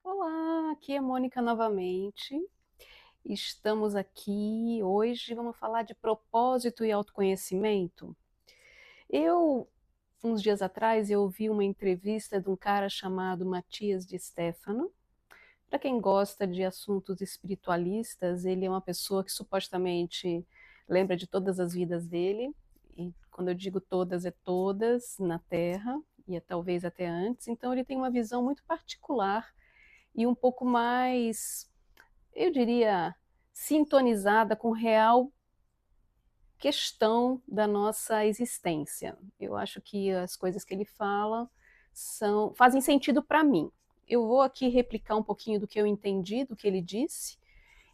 Olá, aqui é Mônica novamente. Estamos aqui hoje, vamos falar de propósito e autoconhecimento. Eu, uns dias atrás, eu ouvi uma entrevista de um cara chamado Matias de Stefano. Para quem gosta de assuntos espiritualistas, ele é uma pessoa que supostamente lembra de todas as vidas dele. E quando eu digo todas, é todas na Terra e talvez até antes. Então ele tem uma visão muito particular e um pouco mais, eu diria, sintonizada com real questão da nossa existência. Eu acho que as coisas que ele fala fazem sentido para mim. Eu vou aqui replicar um pouquinho do que eu entendi, do que ele disse,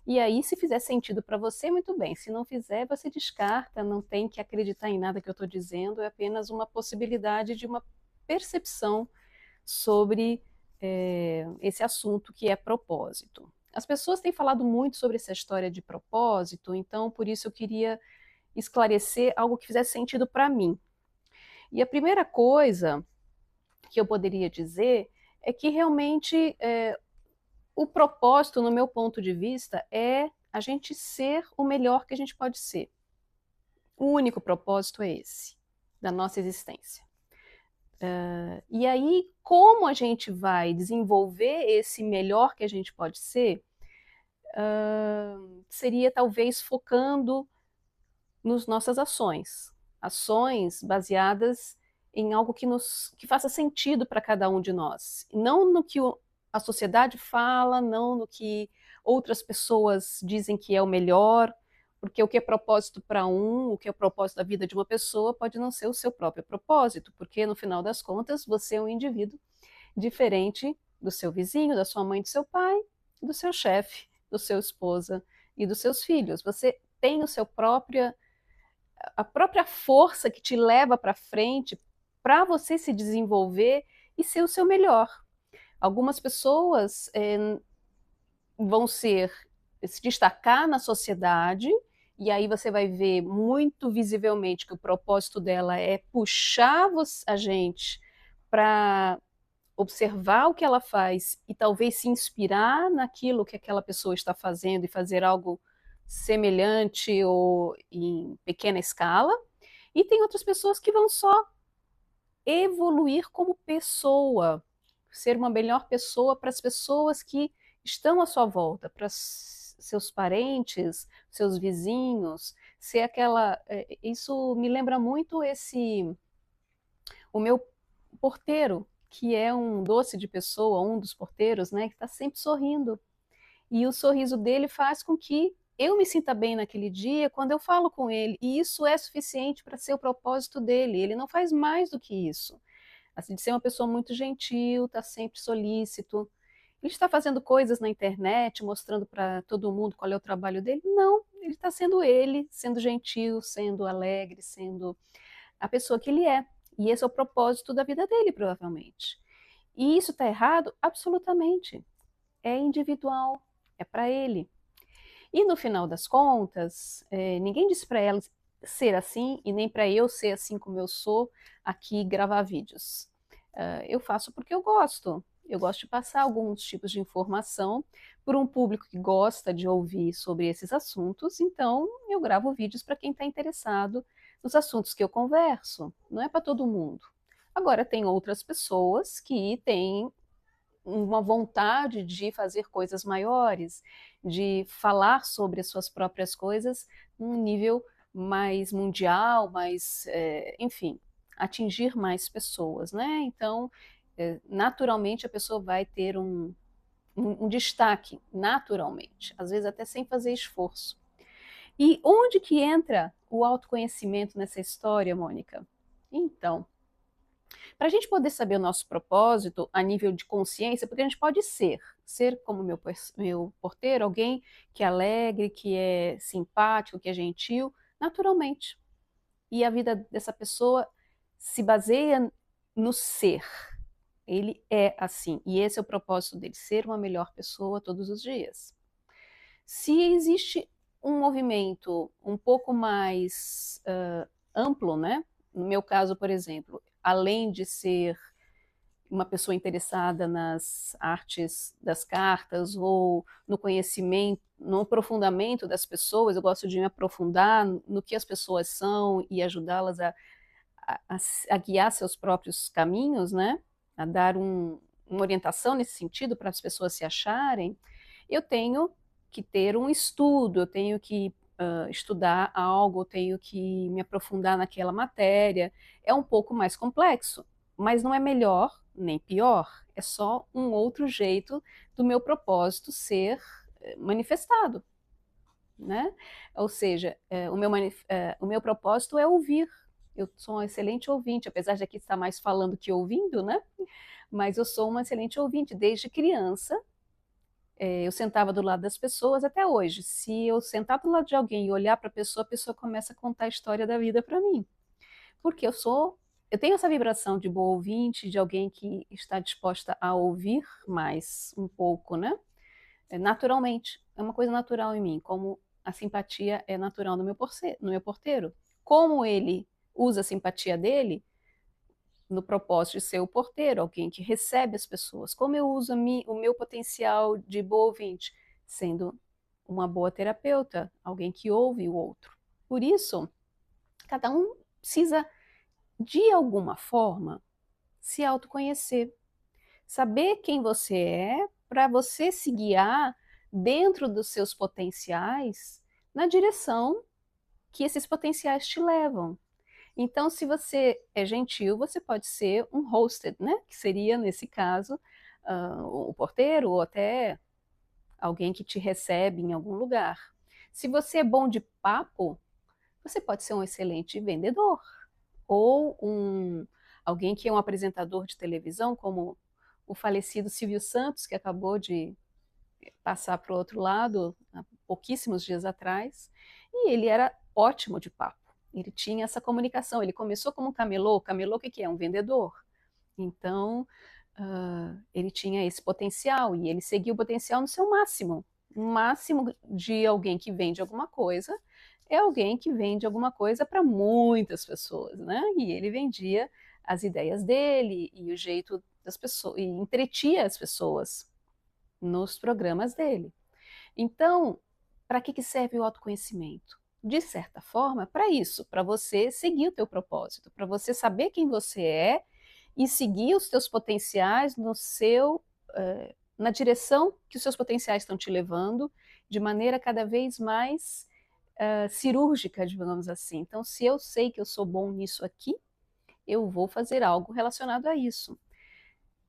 e aí, se fizer sentido para você, muito bem. Se não fizer, você descarta, não tem que acreditar em nada que eu estou dizendo, é apenas uma possibilidade de uma percepção sobre esse assunto que é propósito. As pessoas têm falado muito sobre essa história de propósito, então por isso eu queria esclarecer algo que fizesse sentido para mim. E a primeira coisa que eu poderia dizer é que realmente o propósito, no meu ponto de vista, é a gente ser o melhor que a gente pode ser. O único propósito é esse, da nossa existência. E aí, como a gente vai desenvolver esse melhor que a gente pode ser, seria talvez focando nas nossas ações. Ações baseadas em algo que faça sentido para cada um de nós. Não no que a sociedade fala, não no que outras pessoas dizem que é o melhor, porque o que é propósito para um, o que é o propósito da vida de uma pessoa, pode não ser o seu próprio propósito, porque no final das contas você é um indivíduo diferente do seu vizinho, da sua mãe, do seu pai, do seu chefe, do seu esposa e dos seus filhos. Você tem a própria força que te leva para frente para você se desenvolver e ser o seu melhor. Algumas pessoas vão se destacar na sociedade, e aí você vai ver muito visivelmente que o propósito dela é puxar a gente para observar o que ela faz e talvez se inspirar naquilo que aquela pessoa está fazendo e fazer algo semelhante ou em pequena escala. E tem outras pessoas que vão só evoluir como pessoa, ser uma melhor pessoa para as pessoas que estão à sua volta, para seus parentes, seus vizinhos, ser aquela. Isso me lembra muito o meu porteiro, que é um doce de pessoa, um dos porteiros, né, que está sempre sorrindo. E o sorriso dele faz com que eu me sinta bem naquele dia quando eu falo com ele. E isso é suficiente para ser o propósito dele. Ele não faz mais do que isso. Assim, de ser uma pessoa muito gentil, está sempre solícito. Ele está fazendo coisas na internet, mostrando para todo mundo qual é o trabalho dele? Não, ele está sendo ele, sendo gentil, sendo alegre, sendo a pessoa que ele é. E esse é o propósito da vida dele, provavelmente. E isso está errado? Absolutamente. É individual, é para ele. E no final das contas, ninguém disse para ela ser assim e nem para eu ser assim como eu sou aqui gravar vídeos. Eu faço porque eu gosto. Eu gosto de passar alguns tipos de informação por um público que gosta de ouvir sobre esses assuntos, então eu gravo vídeos para quem está interessado nos assuntos que eu converso. Não é para todo mundo. Agora, tem outras pessoas que têm uma vontade de fazer coisas maiores, de falar sobre as suas próprias coisas num nível mais mundial, mais, enfim, atingir mais pessoas, né? Então, naturalmente a pessoa vai ter um destaque, naturalmente, às vezes até sem fazer esforço. E onde que entra o autoconhecimento nessa história, Mônica? Então, para a gente poder saber o nosso propósito a nível de consciência, porque a gente pode ser como meu porteiro, alguém que é alegre, que é simpático, que é gentil, naturalmente. E a vida dessa pessoa se baseia no ser. Ele é assim. E esse é o propósito dele, ser uma melhor pessoa todos os dias. Se existe um movimento um pouco mais amplo, né? No meu caso, por exemplo, além de ser uma pessoa interessada nas artes das cartas ou no conhecimento, no aprofundamento das pessoas. Eu gosto de me aprofundar no que as pessoas são e ajudá-las a guiar seus próprios caminhos, né? A dar uma orientação nesse sentido para as pessoas se acharem. Eu tenho que ter um estudo, eu tenho que estudar algo, eu tenho que me aprofundar naquela matéria. É um pouco mais complexo, mas não é melhor nem pior, é só um outro jeito do meu propósito ser manifestado, né? Ou seja, o meu propósito é ouvir. Eu sou um excelente ouvinte, apesar de aqui estar mais falando que ouvindo, né? Mas eu sou uma excelente ouvinte desde criança. Eu sentava do lado das pessoas até hoje. Se eu sentar do lado de alguém e olhar para a pessoa começa a contar a história da vida para mim. Porque eu tenho essa vibração de boa ouvinte, de alguém que está disposta a ouvir mais um pouco, né? Naturalmente, é uma coisa natural em mim, como a simpatia é natural no meu porteiro. Como ele usa a simpatia dele no propósito de ser o porteiro, alguém que recebe as pessoas. Como eu uso o meu potencial de boa ouvinte, sendo uma boa terapeuta, alguém que ouve o outro. Por isso, cada um precisa, de alguma forma, se autoconhecer, saber quem você é, para você se guiar dentro dos seus potenciais na direção que esses potenciais te levam. Então, se você é gentil, você pode ser um hosted, né? Que seria, nesse caso, o porteiro ou até alguém que te recebe em algum lugar. Se você é bom de papo, você pode ser um excelente vendedor ou alguém que é um apresentador de televisão, como o falecido Silvio Santos, que acabou de passar para o outro lado há pouquíssimos dias atrás, e ele era ótimo de papo. Ele tinha essa comunicação. Ele começou como um camelô. Camelô, o que é? Um vendedor. Então, ele tinha esse potencial e ele seguiu o potencial no seu máximo. O máximo de alguém que vende alguma coisa é alguém que vende alguma coisa para muitas pessoas, né? E ele vendia as ideias dele e o jeito das pessoas, e entretia as pessoas nos programas dele. Então, para que serve o autoconhecimento? De certa forma, para isso, para você seguir o teu propósito, para você saber quem você é e seguir os teus potenciais na direção que os seus potenciais estão te levando, de maneira cada vez mais cirúrgica, digamos assim. Então, se eu sei que eu sou bom nisso aqui, eu vou fazer algo relacionado a isso.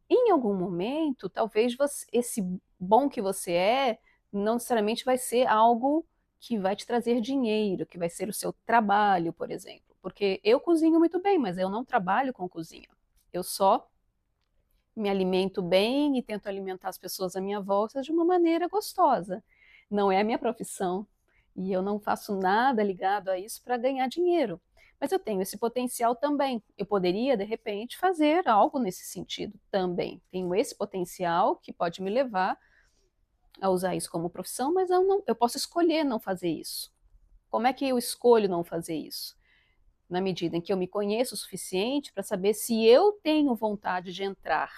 Em algum momento, talvez esse bom que você é não necessariamente vai ser algo que vai te trazer dinheiro, que vai ser o seu trabalho, por exemplo. Porque eu cozinho muito bem, mas eu não trabalho com cozinha. Eu só me alimento bem e tento alimentar as pessoas à minha volta de uma maneira gostosa. Não é a minha profissão e eu não faço nada ligado a isso para ganhar dinheiro. Mas eu tenho esse potencial também. Eu poderia, de repente, fazer algo nesse sentido também. Tenho esse potencial que pode me levar a usar isso como profissão, mas eu posso escolher não fazer isso. Como é que eu escolho não fazer isso? Na medida em que eu me conheço o suficiente para saber se eu tenho vontade de entrar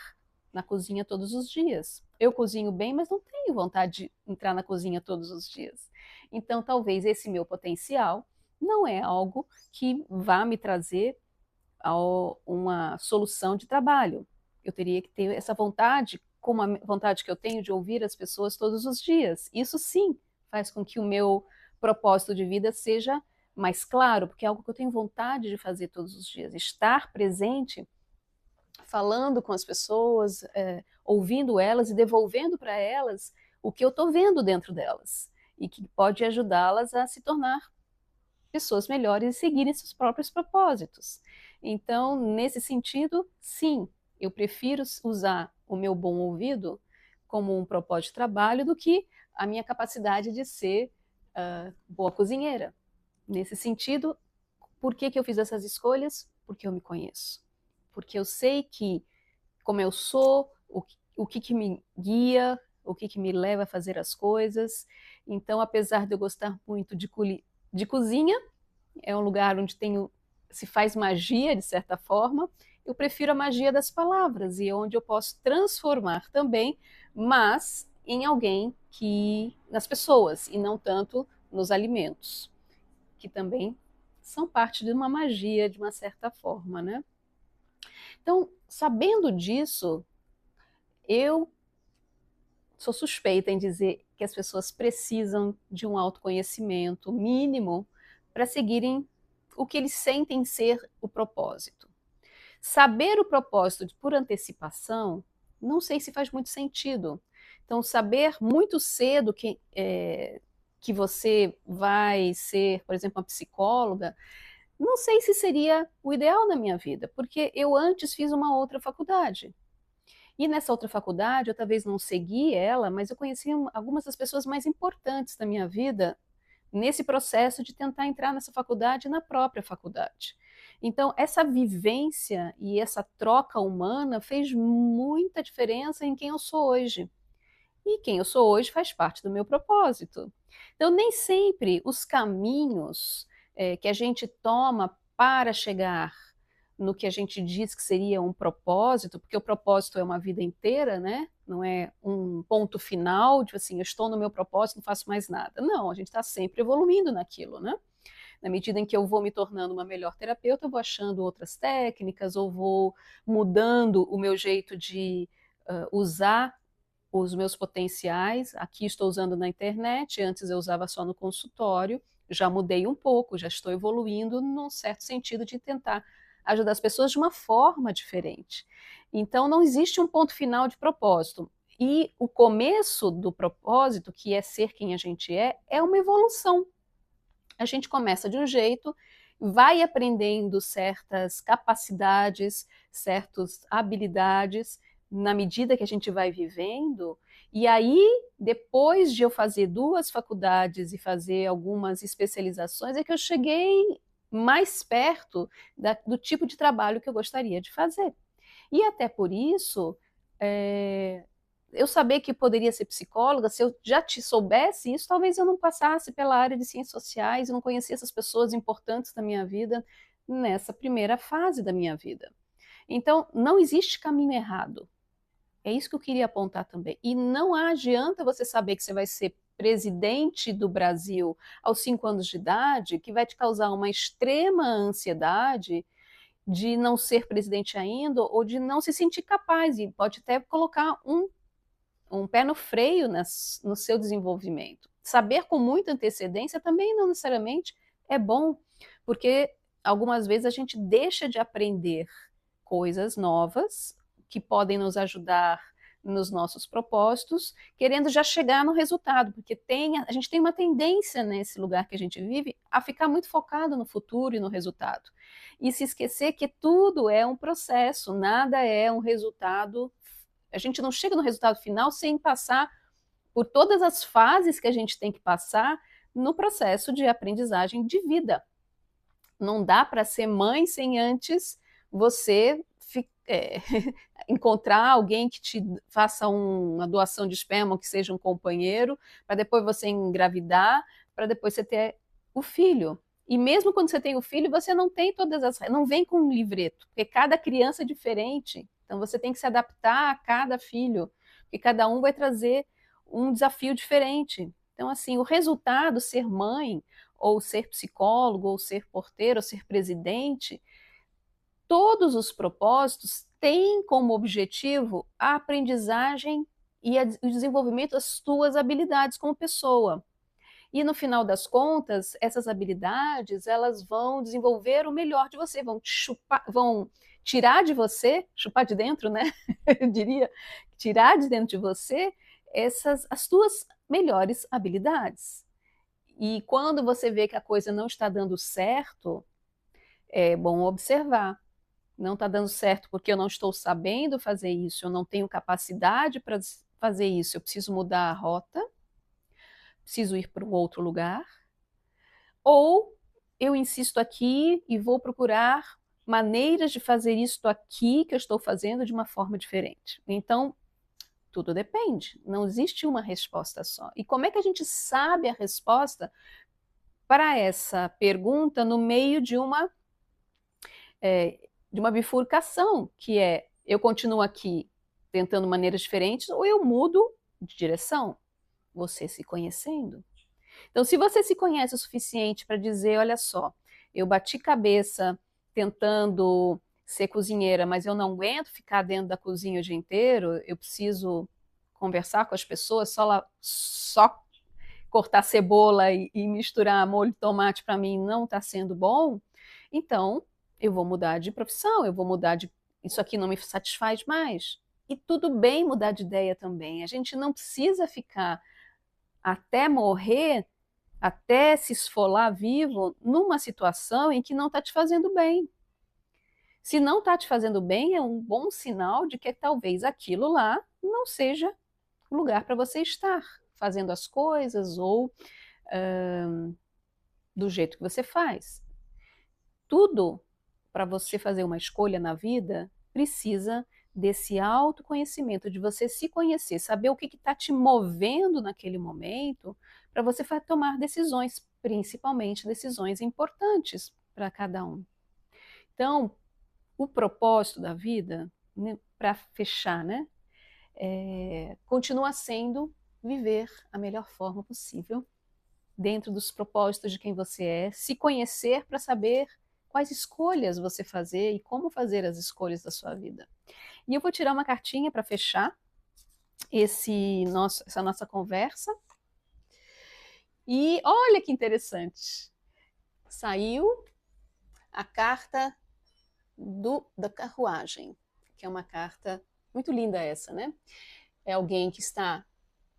na cozinha todos os dias. Eu cozinho bem, mas não tenho vontade de entrar na cozinha todos os dias. Então, talvez esse meu potencial não é algo que vá me trazer uma solução de trabalho. Eu teria que ter essa vontade, como a vontade que eu tenho de ouvir as pessoas todos os dias. Isso sim faz com que o meu propósito de vida seja mais claro, porque é algo que eu tenho vontade de fazer todos os dias. Estar presente, falando com as pessoas, ouvindo elas e devolvendo para elas o que eu estou vendo dentro delas e que pode ajudá-las a se tornar pessoas melhores e seguirem seus próprios propósitos. Então, nesse sentido, sim, eu prefiro usar o meu bom ouvido como um propósito de trabalho do que a minha capacidade de ser boa cozinheira. Nesse sentido, por que eu fiz essas escolhas? Porque eu me conheço. Porque eu sei que, como eu sou, o que me guia, o que me leva a fazer as coisas. Então, apesar de eu gostar muito de cozinha, é um lugar onde se faz magia, de certa forma, eu prefiro a magia das palavras e onde eu posso transformar também, mas em alguém que nas pessoas e não tanto nos alimentos, que também são parte de uma magia de uma certa forma, né? Então, sabendo disso, eu sou suspeita em dizer que as pessoas precisam de um autoconhecimento mínimo para seguirem o que eles sentem ser o propósito. Saber o propósito por antecipação, não sei se faz muito sentido. Então, saber muito cedo que você vai ser, por exemplo, uma psicóloga, não sei se seria o ideal na minha vida, porque eu antes fiz uma outra faculdade. E nessa outra faculdade, eu talvez não segui ela, mas eu conheci algumas das pessoas mais importantes da minha vida nesse processo de tentar entrar nessa faculdade na própria faculdade. Então, essa vivência e essa troca humana fez muita diferença em quem eu sou hoje. E quem eu sou hoje faz parte do meu propósito. Então, nem sempre os caminhos que a gente toma para chegar no que a gente diz que seria um propósito, porque o propósito é uma vida inteira, né? Não é um ponto final, tipo assim, eu estou no meu propósito, não faço mais nada. Não, a gente está sempre evoluindo naquilo, né? Na medida em que eu vou me tornando uma melhor terapeuta, eu vou achando outras técnicas, ou vou mudando o meu jeito de usar os meus potenciais. Aqui estou usando na internet, antes eu usava só no consultório, já mudei um pouco, já estou evoluindo num certo sentido de tentar ajudar as pessoas de uma forma diferente. Então, não existe um ponto final de propósito. E o começo do propósito, que é ser quem a gente é uma evolução. A gente começa de um jeito, vai aprendendo certas capacidades, certas habilidades, na medida que a gente vai vivendo, e aí, depois de eu fazer 2 faculdades e fazer algumas especializações, é que eu cheguei mais perto do tipo de trabalho que eu gostaria de fazer. E até por isso, eu saber que poderia ser psicóloga, se eu já te soubesse isso, talvez eu não passasse pela área de ciências sociais, eu não conhecia essas pessoas importantes da minha vida nessa primeira fase da minha vida. Então, não existe caminho errado. É isso que eu queria apontar também. E não adianta você saber que você vai ser presidente do Brasil aos 5 anos de idade, que vai te causar uma extrema ansiedade de não ser presidente ainda ou de não se sentir capaz, e pode até colocar um pé no freio no seu desenvolvimento. Saber com muita antecedência também não necessariamente é bom, porque algumas vezes a gente deixa de aprender coisas novas que podem nos ajudar nos nossos propósitos, querendo já chegar no resultado, porque a gente tem uma tendência nesse lugar que a gente vive a ficar muito focado no futuro e no resultado. E se esquecer que tudo é um processo, nada é um resultado. A gente não chega no resultado final sem passar por todas as fases que a gente tem que passar no processo de aprendizagem de vida. Não dá para ser mãe sem antes você encontrar alguém que te faça uma doação de esperma, que seja um companheiro, para depois você engravidar, para depois você ter o filho. E mesmo quando você tem o filho, você não tem não vem com um livreto, porque cada criança é diferente. Então você tem que se adaptar a cada filho, porque cada um vai trazer um desafio diferente. Então, assim, o resultado, ser mãe, ou ser psicólogo, ou ser porteiro, ou ser presidente, todos os propósitos têm como objetivo a aprendizagem e o desenvolvimento das suas habilidades como pessoa. E no final das contas, essas habilidades, elas vão desenvolver o melhor de você, vão tirar de você, chupar de dentro, né? Eu diria, tirar de dentro de você as suas melhores habilidades. E quando você vê que a coisa não está dando certo, é bom observar. Não está dando certo porque eu não estou sabendo fazer isso, eu não tenho capacidade para fazer isso, eu preciso mudar a rota, preciso ir para um outro lugar, ou eu insisto aqui e vou procurar maneiras de fazer isto aqui que eu estou fazendo de uma forma diferente. Então, tudo depende, não existe uma resposta só. E como é que a gente sabe a resposta para essa pergunta no meio de uma de uma bifurcação, que é eu continuo aqui tentando maneiras diferentes ou eu mudo de direção, você se conhecendo. Então, se você se conhece o suficiente para dizer, olha só, eu bati cabeça tentando ser cozinheira, mas eu não aguento ficar dentro da cozinha o dia inteiro, eu preciso conversar com as pessoas, só cortar cebola e misturar molho de tomate para mim não está sendo bom, então eu vou mudar de profissão, eu vou mudar de. Isso aqui não me satisfaz mais. E tudo bem mudar de ideia também. A gente não precisa ficar até morrer, até se esfolar vivo numa situação em que não está te fazendo bem. Se não está te fazendo bem, é um bom sinal de que talvez aquilo lá não seja o lugar para você estar fazendo as coisas ou do jeito que você faz. Tudo para você fazer uma escolha na vida precisa desse autoconhecimento, de você se conhecer, saber o que está te movendo naquele momento, para você tomar decisões, principalmente decisões importantes para cada um. Então, o propósito da vida, né, para fechar, né, continua sendo viver a melhor forma possível, dentro dos propósitos de quem você é, se conhecer para saber quais escolhas você fazer e como fazer as escolhas da sua vida. E eu vou tirar uma cartinha para fechar essa nossa conversa. E olha que interessante, saiu a carta da carruagem, que é uma carta muito linda essa, né? É alguém que está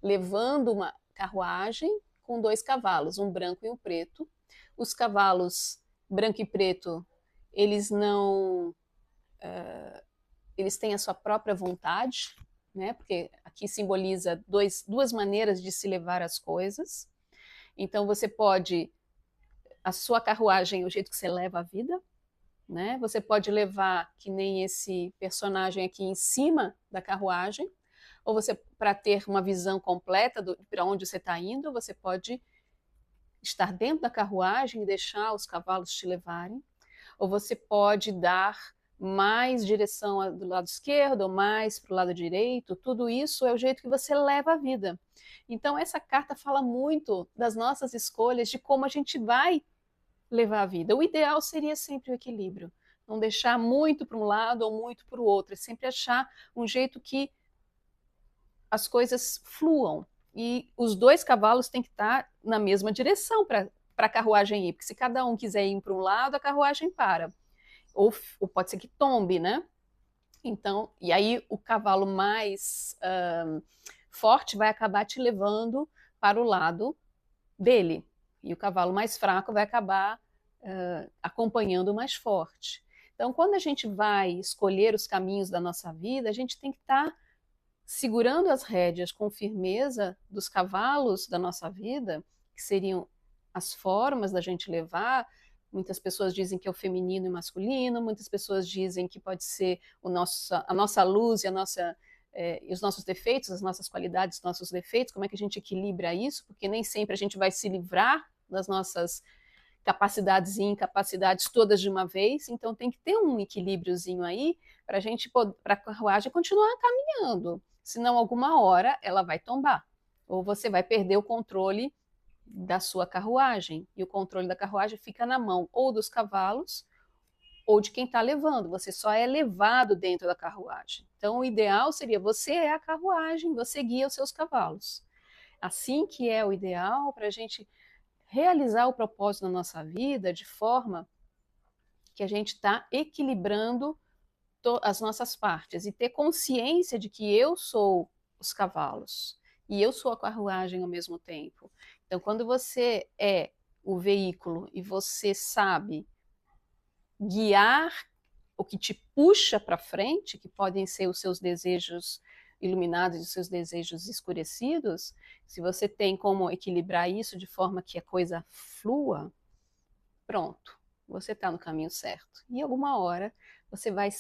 levando uma carruagem com 2 cavalos, um branco e um preto. Os cavalos branco e preto, eles não, eles têm a sua própria vontade, né? Porque aqui simboliza duas maneiras de se levar as coisas. Então você pode, a sua carruagem é o jeito que você leva a vida, né? Você pode levar que nem esse personagem aqui em cima da carruagem, ou você, para ter uma visão completa para onde você está indo, você pode estar dentro da carruagem e deixar os cavalos te levarem, ou você pode dar mais direção do lado esquerdo ou mais para o lado direito. Tudo isso é o jeito que você leva a vida. Então essa carta fala muito das nossas escolhas, de como a gente vai levar a vida. O ideal seria sempre o equilíbrio, não deixar muito para um lado ou muito para o outro, é sempre achar um jeito que as coisas fluam. E os 2 cavalos têm que estar na mesma direção para a carruagem ir, porque se cada um quiser ir para um lado, a carruagem para. Ou pode ser que tombe, né? Então, e aí o cavalo mais forte vai acabar te levando para o lado dele. E o cavalo mais fraco vai acabar acompanhando o mais forte. Então, quando a gente vai escolher os caminhos da nossa vida, a gente tem que estar segurando as rédeas com firmeza dos cavalos da nossa vida, que seriam as formas da gente levar. Muitas pessoas dizem que é o feminino e masculino, muitas pessoas dizem que pode ser a nossa luz e e os nossos defeitos, as nossas qualidades, os nossos defeitos, como é que a gente equilibra isso, porque nem sempre a gente vai se livrar das nossas capacidades e incapacidades todas de uma vez, então tem que ter um equilíbriozinho aí para para a carruagem continuar caminhando, senão alguma hora ela vai tombar, ou você vai perder o controle da sua carruagem, e o controle da carruagem fica na mão ou dos cavalos ou de quem está levando, você só é levado dentro da carruagem. Então o ideal seria você é a carruagem, você guia os seus cavalos. Assim que é o ideal para a gente realizar o propósito na nossa vida de forma que a gente está equilibrando as nossas partes e ter consciência de que eu sou os cavalos e eu sou a carruagem ao mesmo tempo. Então, quando você é o veículo e você sabe guiar o que te puxa para frente, que podem ser os seus desejos iluminados e os seus desejos escurecidos, se você tem como equilibrar isso de forma que a coisa flua, pronto, você está no caminho certo. E alguma hora você vai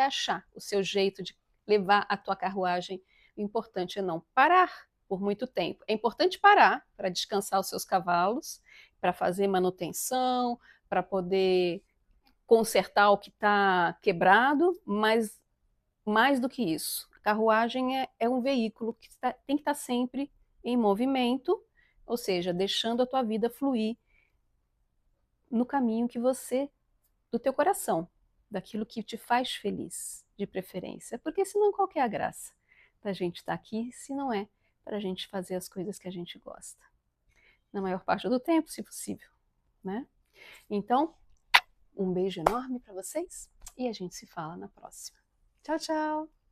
achar o seu jeito de levar a tua carruagem. O importante é não parar por muito tempo. É importante parar para descansar os seus cavalos, para fazer manutenção, para poder consertar o que está quebrado, mas mais do que isso, a carruagem é um veículo que tem que estar sempre em movimento, ou seja, deixando a tua vida fluir no caminho que você, do teu coração, daquilo que te faz feliz, de preferência, porque senão qual que é a graça da gente estar aqui, se não é para a gente fazer as coisas que a gente gosta, na maior parte do tempo, se possível, né? Então, um beijo enorme para vocês e a gente se fala na próxima. Tchau, tchau!